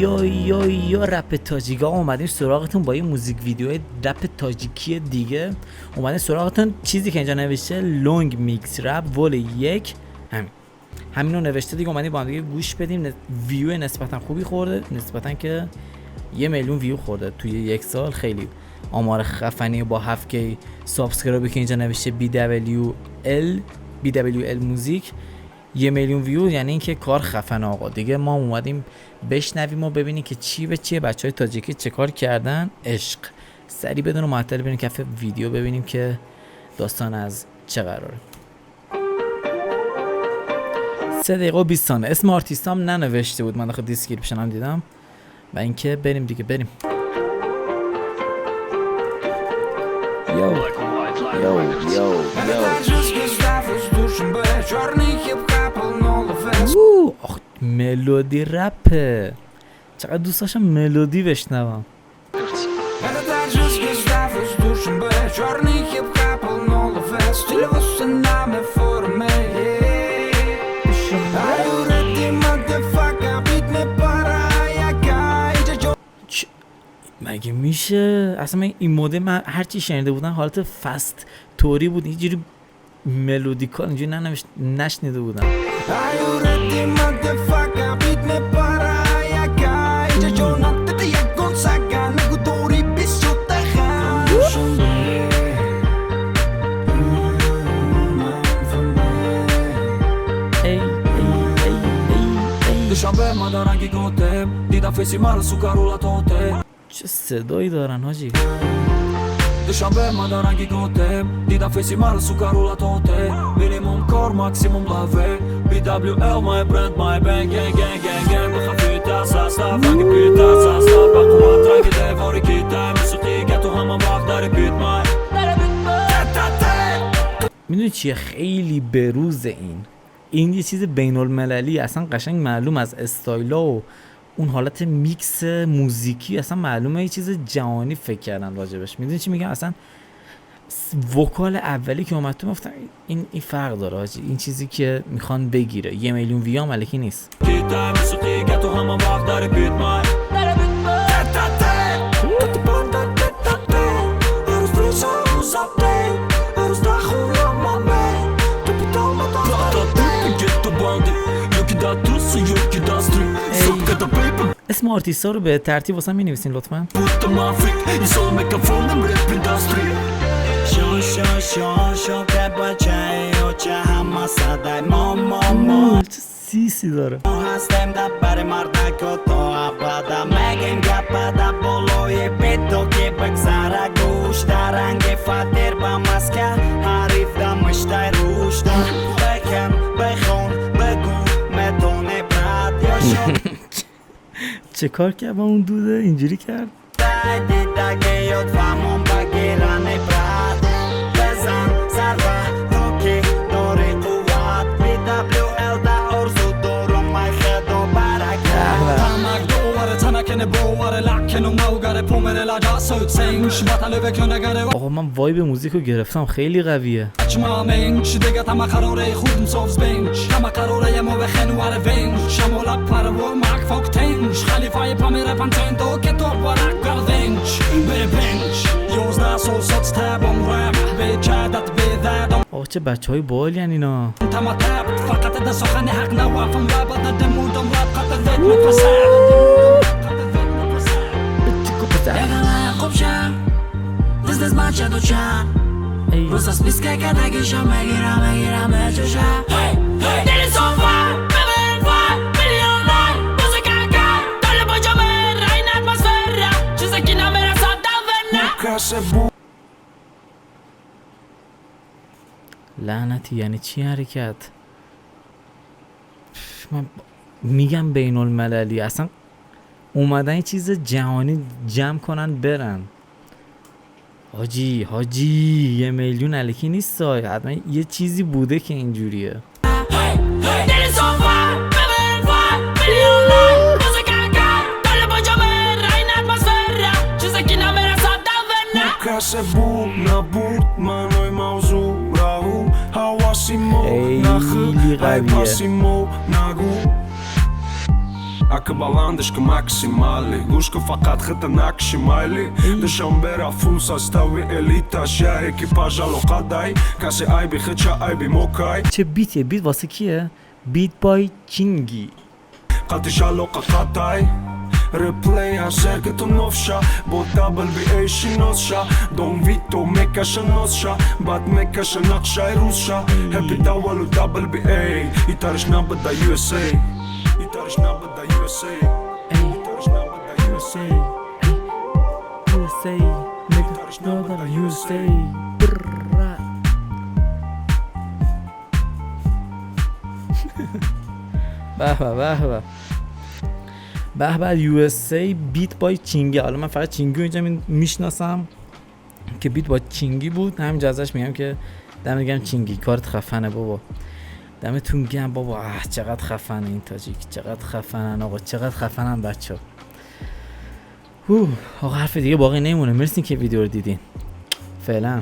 یا رپ تاجیکا اومدیم سراغتون با یه موزیک ویدیو رپ تاجیکی دیگه. اومدیم سراغتون چیزی که اینجا نوشته لونگ میکس رپ ول 1 همینو نوشته دیگه. اومدیم با هم دیگه گوش بدیم. ویو نسبتا خوبی خورده، نسبتا که 1 میلیون ویو خورده توی 1 سال. خیلی آمار خفنی با 7K سابسکرایبی که اینجا نوشته BWL موزیک 1 میلیون ویو، یعنی اینکه کار خفن آقا دیگه. ما اومدیم بشنویم و ببینیم که چی به چیه، بچهای تاجیکی چه کار کردن. عشق سری بدون معطل ببینیم کف ویدیو، ببینیم که داستان از چه قراره. 3 دقیقه و 20 ثانیه. اسم آرتیستام ننوشته بود، من داخل دیسکریپشن هم دیدم. و اینکه بریم دیگه، بریم. آخ ملودی رپه، چقدر دوست داشتم ملودی بشنوم. مگه میشه؟ اصلا من این مدل من هرچی شنیده بودم حالت فست توری بود، اینجوری ملودیکال اینجوری نشنیده بودم. چه صدایی دارن حاجی. دوشنبه مادرنگی گوته دیدم فیسی مرا سوکارو لطوته مینیموم کار ماکسیموم لاوه BWL my brand my bang gang gang gang gang بخفیت ساستا فنگی پیتا ساستا با قوات رنگی دیواری کیتا موسیقی که تو همان وقت داری بیت مای میدونی چیه خیلی بروز این یه چیز بین المللی، اصلا قشنگ معلوم از استایلا و اون حالت میکس موزیکی اصلا معلومه یه چیز جهانی فکر کردن راجبش. میدونی چی میگم؟ اصلا وکال اولی که اومد تو گفتم این فرق داره حاجی، این چیزی که میخوان بگیره 1 میلیون ویو ملکی نیست. اسم آرتیستا رو به ترتیب واسه می نویسین لطفاً. چه سیسی داره. چه کار کرد با اون دوده اینجوری کرد؟ آقا من وایب موزیک رو گرفتم، خیلی قویه. آقا چه بچه های بالی هن اینا. لعنتی یعنی چی حرکت؟ من میگم بین المللی، اصلا اومدن یه چیز جهانی جمع کنن برن. حاجی 1 میلیون الکی نیست، حتما یه چیزی بوده که اینجوریه. خیلی قویه. بلندش که مکسیمالی گوش که فقط خطرناک شمالی دوشنبه را فول ساستاوی الیتا شهر اکیپاژ الوقادای کسی عیبی خچه عیبی موکای چه بیتیه؟ بیت واسه کیه؟ بیت بای چینگی. قطش الوقا قطعی ریپلی هر که تو نفشه با دبل بی ایشی نوزشه دون ویتو میکشه نوزشه بعد میکشه نقشه روزشه هپی دولو دبل بی ای ایتارش نبوده یو اس ای ایتارش نبوده یو اس ای ایتارش نبوده یو اس ای USA nigga brother USA به به USA بیت بای چینگی. حالا من فقط چینگی رو اینجا میشناسم که بیت با چینگی بود، همینجا ازش میگم که دمت گرم چینگی، کارت خفنه بابا، دمتون گرم بابا. چقدر خفنه این تاجیک، چقدر خفنن آقا، چقدر خفنن بچه ها. آقا حرف دیگه باقی نمیمونه. مرسی که ویدیو رو دیدین. فعلا